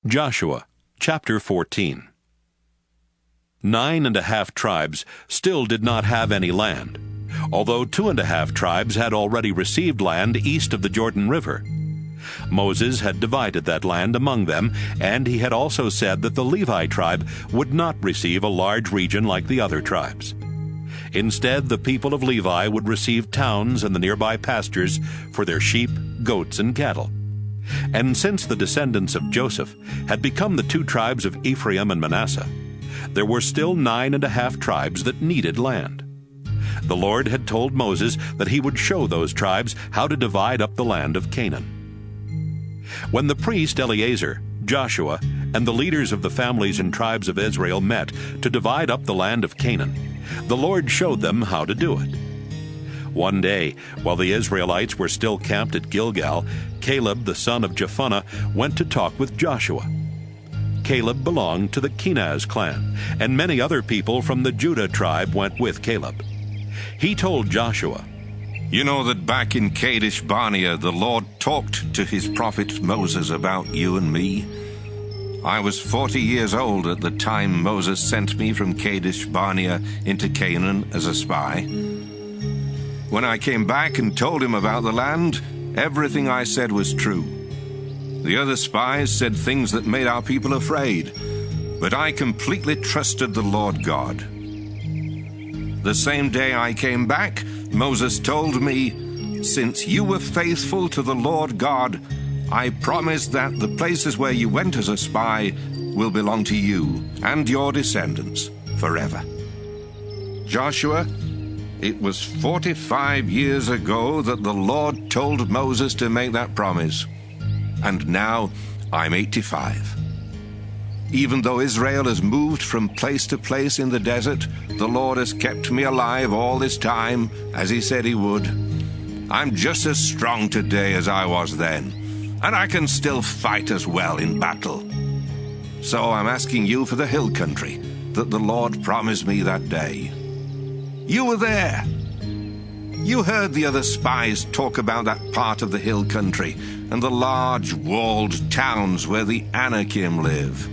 Joshua chapter 14. 9.5 tribes still did not have any land, although 2.5 tribes had already received land east of the Jordan River. Moses had divided that land among them, and he had also said that the Levi tribe would not receive a large region like the other tribes. Instead, the people of Levi would receive towns and the nearby pastures for their sheep, goats, and cattle. And since the descendants of Joseph had become the 2 tribes of Ephraim and Manasseh, there were still 9.5 tribes that needed land. The Lord had told Moses that he would show those tribes how to divide up the land of Canaan. When the priest Eleazar, Joshua, and the leaders of the families and tribes of Israel met to divide up the land of Canaan, the Lord showed them how to do it. One day, while the Israelites were still camped at Gilgal, Caleb, the son of Jephunneh, went to talk with Joshua. Caleb belonged to the Kenaz clan, and many other people from the Judah tribe went with Caleb. He told Joshua, "You know that back in Kadesh Barnea the Lord talked to his prophet Moses about you and me. I was 40 years old at the time Moses sent me from Kadesh Barnea into Canaan as a spy. When I came back and told him about the land, everything I said was true. The other spies said things that made our people afraid, but I completely trusted the Lord God. The same day I came back, Moses told me, 'Since you were faithful to the Lord God, I promise that the places where you went as a spy will belong to you and your descendants forever.' Joshua, it was 45 years ago that the Lord told Moses to make that promise, and now I'm 85. Even though Israel has moved from place to place in the desert, the Lord has kept me alive all this time, as he said he would. I'm just as strong today as I was then, and I can still fight as well in battle. So I'm asking you for the hill country that the Lord promised me that day. You were there. You heard the other spies talk about that part of the hill country and the large walled towns where the Anakim live.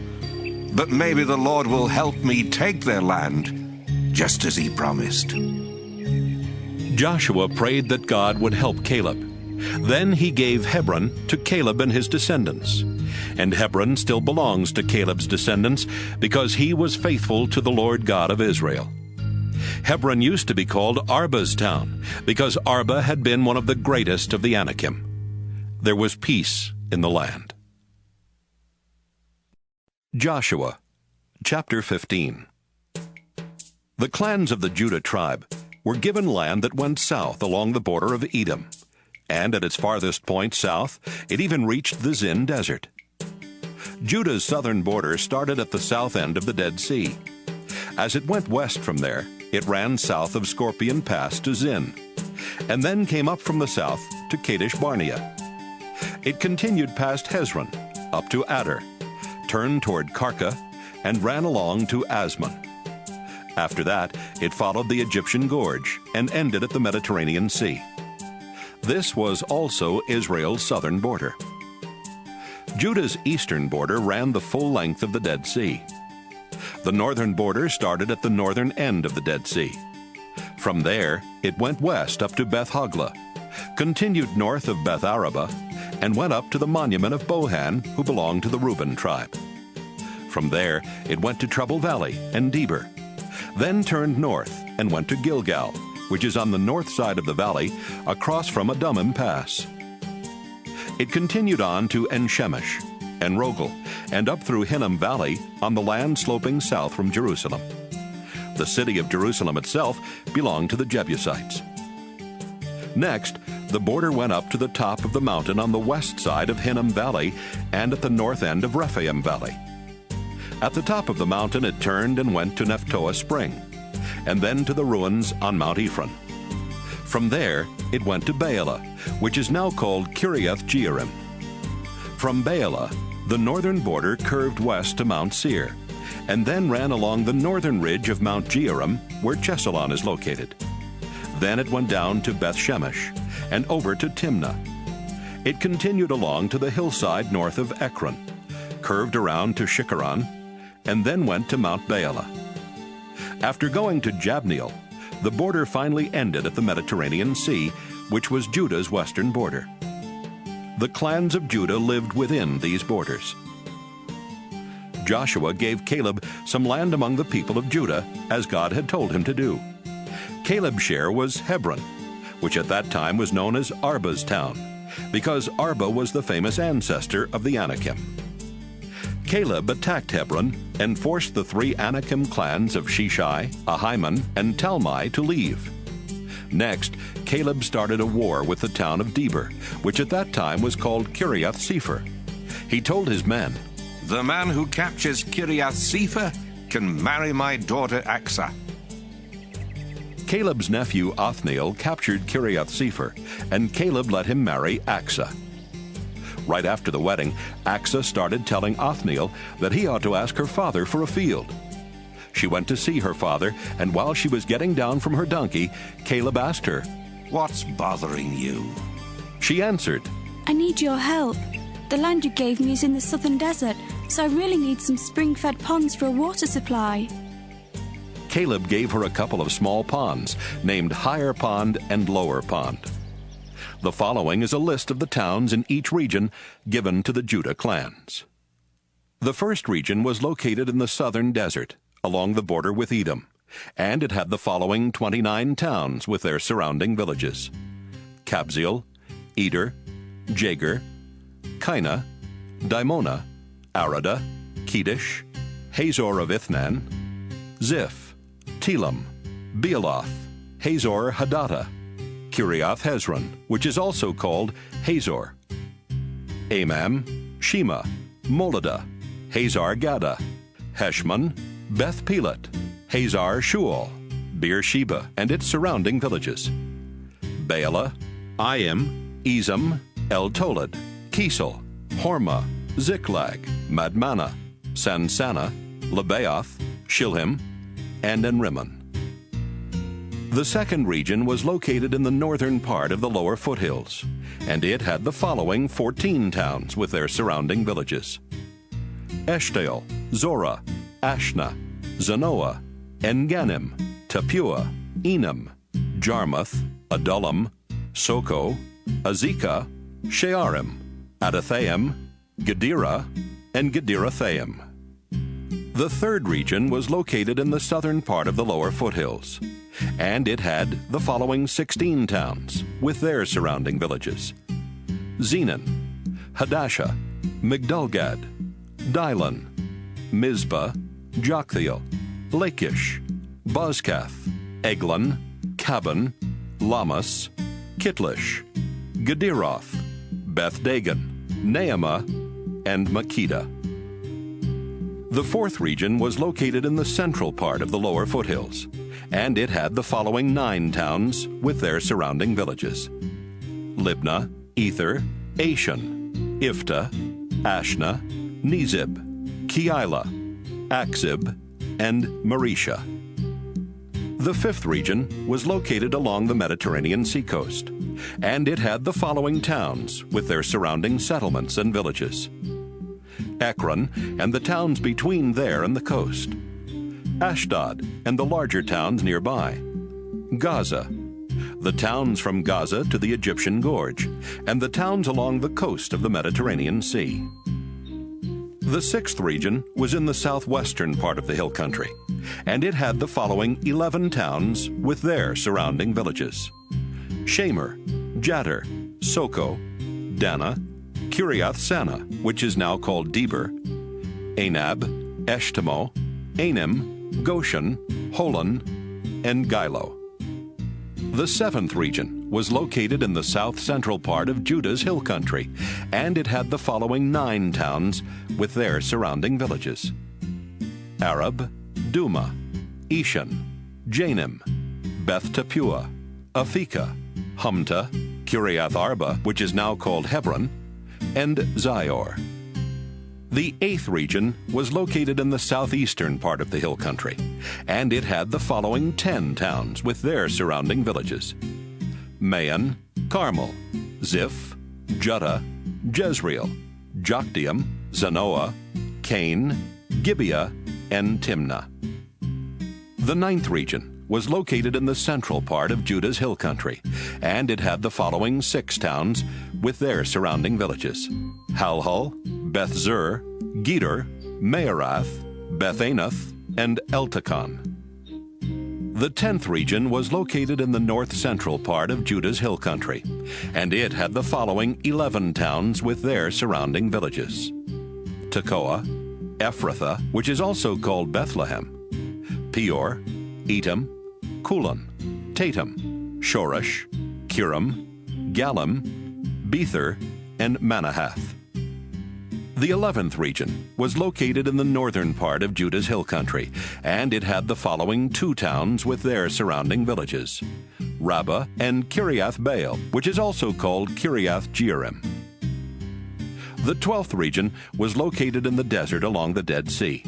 But maybe the Lord will help me take their land, just as he promised." Joshua prayed that God would help Caleb. Then he gave Hebron to Caleb and his descendants. And Hebron still belongs to Caleb's descendants because he was faithful to the Lord God of Israel. Hebron used to be called Arba's town because Arba had been one of the greatest of the Anakim. There was peace in the land. Joshua chapter 15. The clans of the Judah tribe were given land that went south along the border of Edom, and at its farthest point south, it even reached the Zin Desert. Judah's southern border started at the south end of the Dead Sea. As it went west from there, it ran south of Scorpion Pass to Zin, and then came up from the south to Kadesh Barnea. It continued past Hezron, up to Adar, turned toward Karka, and ran along to Asmon. After that, it followed the Egyptian Gorge and ended at the Mediterranean Sea. This was also Israel's southern border. Judah's eastern border ran the full length of the Dead Sea. The northern border started at the northern end of the Dead Sea. From there, it went west up to Beth Hogla, continued north of Beth Araba, and went up to the monument of Bohan, who belonged to the Reuben tribe. From there, it went to Treble Valley and Deber, then turned north and went to Gilgal, which is on the north side of the valley, across from Adumim Pass. It continued on to En-Shemesh and Rogel, and up through Hinnom Valley on the land sloping south from Jerusalem. The city of Jerusalem itself belonged to the Jebusites. Next, the border went up to the top of the mountain on the west side of Hinnom Valley and at the north end of Rephaim Valley. At the top of the mountain it turned and went to Nephtoah Spring, and then to the ruins on Mount Ephron. From there it went to Baalah, which is now called Kiriath Jearim. From Baalah, the northern border curved west to Mount Seir, and then ran along the northern ridge of Mount Jearim, where Chesalon is located. Then it went down to Beth Shemesh and over to Timnah. It continued along to the hillside north of Ekron, curved around to Shikharan, and then went to Mount Baalah. After going to Jabneel, the border finally ended at the Mediterranean Sea, which was Judah's western border. The clans of Judah lived within these borders. Joshua gave Caleb some land among the people of Judah, as God had told him to do. Caleb's share was Hebron, which at that time was known as Arba's town, because Arba was the famous ancestor of the Anakim. Caleb attacked Hebron and forced the 3 Anakim clans of Sheshai, Ahiman, and Talmai to leave. Next, Caleb started a war with the town of Debir, which at that time was called Kiriath Sepher. He told his men, "The man who captures Kiriath Sepher can marry my daughter Aksa." Caleb's nephew Othniel captured Kiriath Sepher, and Caleb let him marry Aksa. Right after the wedding, Aksa started telling Othniel that he ought to ask her father for a field. She went to see her father, and while she was getting down from her donkey, Caleb asked her, "What's bothering you?" She answered, "I need your help. The land you gave me is in the southern desert, so I really need some spring-fed ponds for a water supply." Caleb gave her a couple of small ponds, named Higher Pond and Lower Pond. The following is a list of the towns in each region given to the Judah clans. The first region was located in the southern desert, along the border with Edom, and it had the following 29 towns with their surrounding villages: Kabzeel, Eder, Jager, Kaina, Dimona, Arada, Kedesh, Hazor of Ithnan, Ziph, Telam, Bealoth, Hazor Hadattah, Kiriath Hezron, which is also called Hazor, Amam, Shema, Moladah, Hazar Gaddah, Heshmon, Beth Pelet, Hazar Shual, Beersheba and its surrounding villages, Baalah, Ayim, Ezem, El Tolad, Kisel, Hormah, Ziklag, Madmannah, Sansannah, Lebaoth, Shilhim, and Enrimmon. The second region was located in the northern part of the lower foothills, and it had the following 14 towns with their surrounding villages: Eshtaol, Zorah, Ashna, Zanoah, En-Ganim, Tapua, Enam, Jarmuth, Adullam, Soko, Azekah, Shearim, Adathaim, Gedera, and Gederathaim. The third region was located in the southern part of the lower foothills, and it had the following 16 towns with their surrounding villages: Zenon, Hadashah, Migdalgad, Dylon, Mizpah, Joktheel, Lachish, Bozkath, Eglon, Caban, Lamas, Kitlish, Gederoth, Beth Dagon, Naamah, and Makkedah. The fourth region was located in the central part of the lower foothills, and it had the following 9 towns with their surrounding villages: Libnah, Ether, Ashan, Ifta, Ashna, Nezib, Keilah, Akzib, and Maresha. The fifth region was located along the Mediterranean seacoast, and it had the following towns with their surrounding settlements and villages: Ekron and the towns between there and the coast, Ashdod and the larger towns nearby, Gaza, the towns from Gaza to the Egyptian Gorge, and the towns along the coast of the Mediterranean Sea. The sixth region was in the southwestern part of the hill country, and it had the following 11 towns with their surrounding villages: Shamer, Jattir, Soko, Dana, Kiriath Sana, which is now called Debir, Anab, Eshtemoh, Anim, Goshen, Holon, and Gilo. The seventh region was located in the south-central part of Judah's hill country, and it had the following 9 towns with their surrounding villages: Arab, Duma, Eshan, Janim, Beth Tapua, Aphekah, Humta, Kiriath Arba, which is now called Hebron, and Zior. The eighth region was located in the southeastern part of the hill country, and it had the following 10 towns with their surrounding villages: Maon, Carmel, Ziph, Juttah, Jezreel, Jokdeam, Zanoah, Cain, Gibeah, and Timnah. The 9th region was located in the central part of Judah's hill country, and it had the following 6 towns with their surrounding villages: Halhul, Beth-zur, Gedor, Maarath, Beth-anath, and Eltekon. The 10th region was located in the north-central part of Judah's hill country, and it had the following 11 towns with their surrounding villages: Tekoa, Ephrathah, which is also called Bethlehem, Peor, Etam, Kulon, Tatum, Shoresh, Kiram, Galim, Bether, and Manahath. The 11th region was located in the northern part of Judah's hill country, and it had the following 2 towns with their surrounding villages: Rabbah and Kiriath Baal, which is also called Kiriath Jearim. The 12th region was located in the desert along the Dead Sea,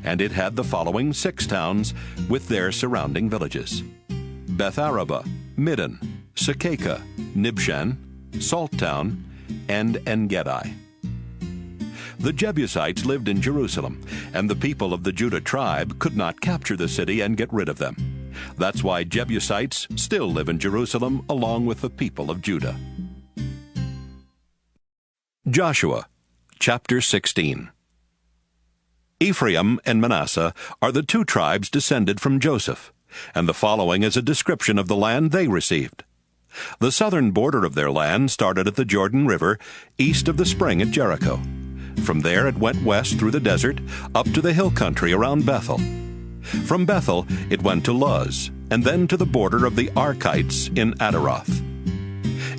and it had the following 6 towns with their surrounding villages: Beth Arabah, Middon, Sekeka, Nibshan, Salttown, and En-gedi. The Jebusites lived in Jerusalem, and the people of the Judah tribe could not capture the city and get rid of them. That's why Jebusites still live in Jerusalem along with the people of Judah. Joshua, chapter 16. Ephraim and Manasseh are the 2 tribes descended from Joseph, and the following is a description of the land they received. The southern border of their land started at the Jordan River, east of the spring at Jericho. From there it went west through the desert, up to the hill country around Bethel. From Bethel it went to Luz, and then to the border of the Arkites in Adaroth.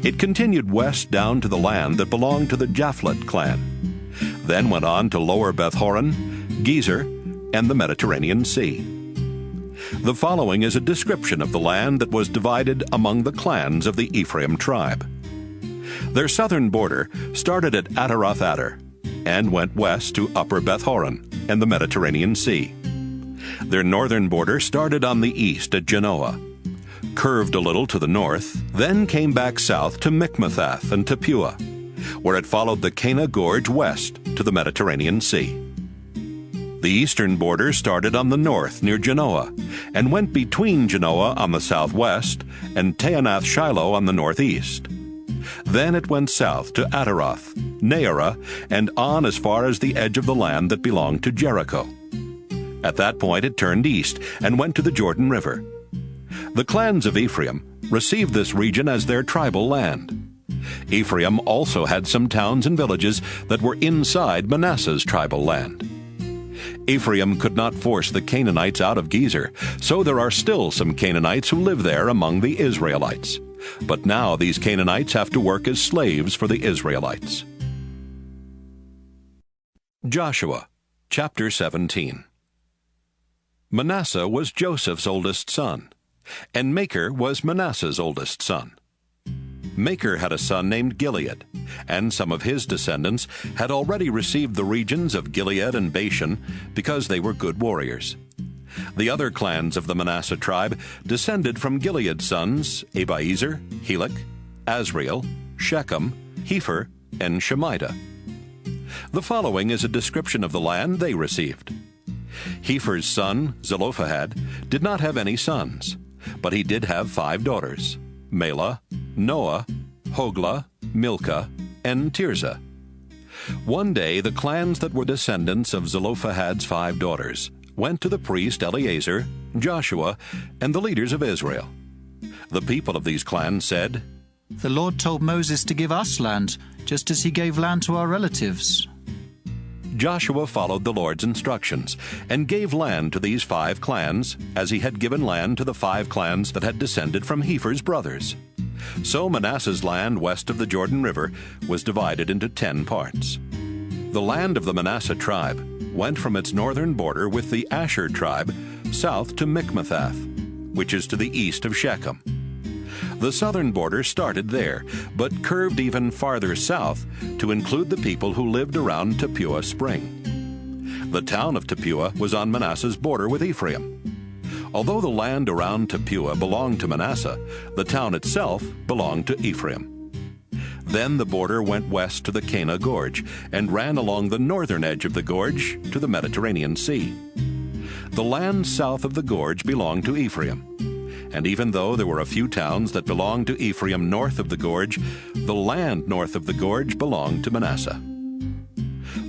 It continued west down to the land that belonged to the Japhlet clan, then went on to lower Beth-horon, Gezer, and the Mediterranean Sea. The following is a description of the land that was divided among the clans of the Ephraim tribe. Their southern border started at Ataroth-adar, and went west to Upper Beth-horon and the Mediterranean Sea. Their northern border started on the east at Genoa, curved a little to the north, then came back south to Mikmethath and Tappuah, where it followed the Cana Gorge west to the Mediterranean Sea. The eastern border started on the north near Genoa, and went between Genoa on the southwest and Taanath-shiloh on the northeast. Then it went south to Ataroth, Naarah, and on as far as the edge of the land that belonged to Jericho. At that point it turned east and went to the Jordan River. The clans of Ephraim received this region as their tribal land. Ephraim also had some towns and villages that were inside Manasseh's tribal land. Ephraim could not force the Canaanites out of Gezer, so there are still some Canaanites who live there among the Israelites. But now these Canaanites have to work as slaves for the Israelites. Joshua, chapter 17. Manasseh was Joseph's oldest son, and Machir was Manasseh's oldest son. Machir had a son named Gilead, and some of his descendants had already received the regions of Gilead and Bashan because they were good warriors. The other clans of the Manasseh tribe descended from Gilead's sons Abiezer, Helek, Azriel, Shechem, Hepher, and Shemida. The following is a description of the land they received. Hepher's son, Zelophehad, did not have any sons, but he did have 5 daughters: Mela, Noah, Hoglah, Milcah, and Tirzah. One day the clans that were descendants of Zelophehad's 5 daughters went to the priest Eleazar, Joshua, and the leaders of Israel. The people of these clans said, "The Lord told Moses to give us land, just as he gave land to our relatives." Joshua followed the Lord's instructions and gave land to these 5 clans, as he had given land to the 5 clans that had descended from Hepher's brothers. So Manasseh's land west of the Jordan River was divided into 10 parts. The land of the Manasseh tribe went from its northern border with the Asher tribe south to Mikmethath, which is to the east of Shechem. The southern border started there, but curved even farther south to include the people who lived around Tappuah Spring. The town of Tappuah was on Manasseh's border with Ephraim. Although the land around Tappuah belonged to Manasseh, the town itself belonged to Ephraim. Then the border went west to the Cana Gorge and ran along the northern edge of the gorge to the Mediterranean Sea. The land south of the gorge belonged to Ephraim. And even though there were a few towns that belonged to Ephraim north of the gorge, the land north of the gorge belonged to Manasseh.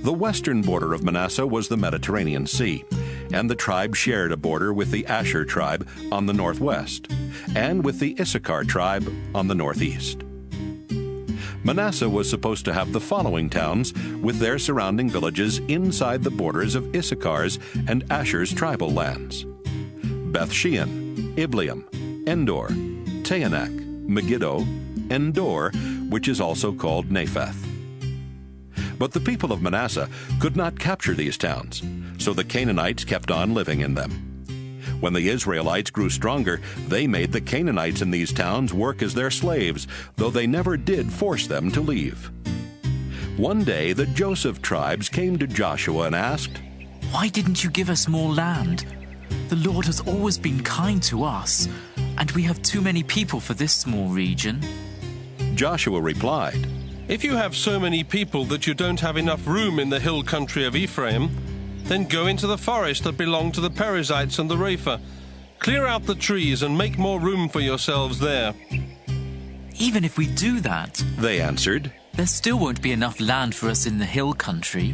The western border of Manasseh was the Mediterranean Sea, and the tribe shared a border with the Asher tribe on the northwest, and with the Issachar tribe on the northeast. Manasseh was supposed to have the following towns with their surrounding villages inside the borders of Issachar's and Asher's tribal lands: Beth-shean, Ibleam, Endor, Taanach, Megiddo, Endor, which is also called Napheth. But the people of Manasseh could not capture these towns, so the Canaanites kept on living in them. When the Israelites grew stronger, they made the Canaanites in these towns work as their slaves, though they never did force them to leave. One day the Joseph tribes came to Joshua and asked, "Why didn't you give us more land? The Lord has always been kind to us, and we have too many people for this small region." Joshua replied, "If you have so many people that you don't have enough room in the hill country of Ephraim, then go into the forest that belong to the Perizzites and the Rapha. Clear out the trees and make more room for yourselves there." "Even if we do that," they answered, "there still won't be enough land for us in the hill country,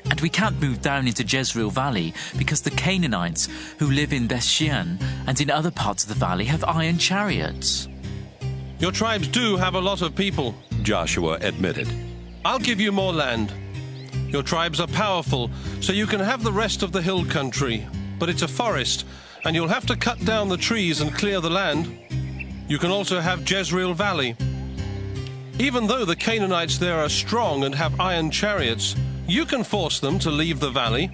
and we can't move down into Jezreel Valley because the Canaanites who live in Beth-shean and in other parts of the valley have iron chariots." "Your tribes do have a lot of people," Joshua admitted. "I'll give you more land. Your tribes are powerful, so you can have the rest of the hill country, but it's a forest, and you'll have to cut down the trees and clear the land. You can also have Jezreel Valley. Even though the Canaanites there are strong and have iron chariots, you can force them to leave the valley.